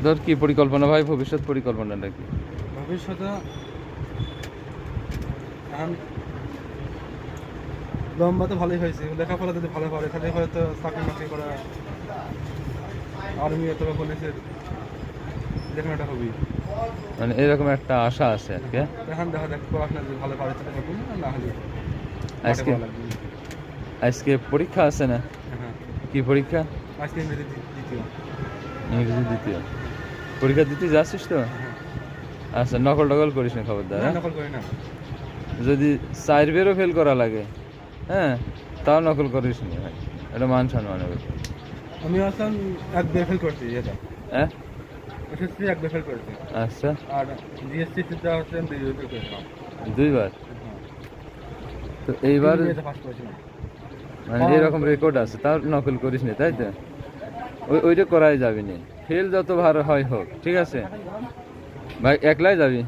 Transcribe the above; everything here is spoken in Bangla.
তোর কি পরিকল্পনা ভাই, ভবিষ্যৎ পরিকল্পনাটা কি? ভবিষ্যতে এখন লম্বা তো ভালোই হয়েছে, লেখাপড়া যদি ভালো করে তাহলে হয়তো চাকরি বাকরি করা, আর্মি অথবা পুলিশের লেখানোটা হবেই। মানে এরকম একটা আশা আছে আর কি। এখন দেখা যাক পড়াশোনা যদি ভালো পারে তাহলে হবে, না হলে আজকে আজকে পরীক্ষা আছে না? হ্যাঁ, কি পরীক্ষা? আজকে ইংরেজি দ্বিতীয়। ইংরেজি দ্বিতীয় পরীক্ষা দিতে যাচ্ছিস তো? হ্যাঁ, আচ্ছা, নকল টকল করিস না খবরদার, না হ্যাঁ? নকল করি না। যদি 4 বেরও ফেল করা লাগে, হ্যাঁ, তাও নকল করিস না ভাই, এটা মান সম্মানের ব্যাপার। আমি আসলাম এক বের ফেল করছি, এটা হ্যাঁ, এসএসসি এক বের ফেল করেছি, আচ্ছা, আর জিএসটি সিটা হচ্ছে আমি 2 বের করেছিলাম। 2 বার। হ্যাঁ, তো এইবার এটা পাস করেছিলাম। মানে এরকম রেকর্ড আছে, তাও নকল করিস না, তাই তো? ওইটা করাই যাবি না, ফেল যত ভালো হয় হোক, ঠিক আছে ভাই? একলাই যাবি?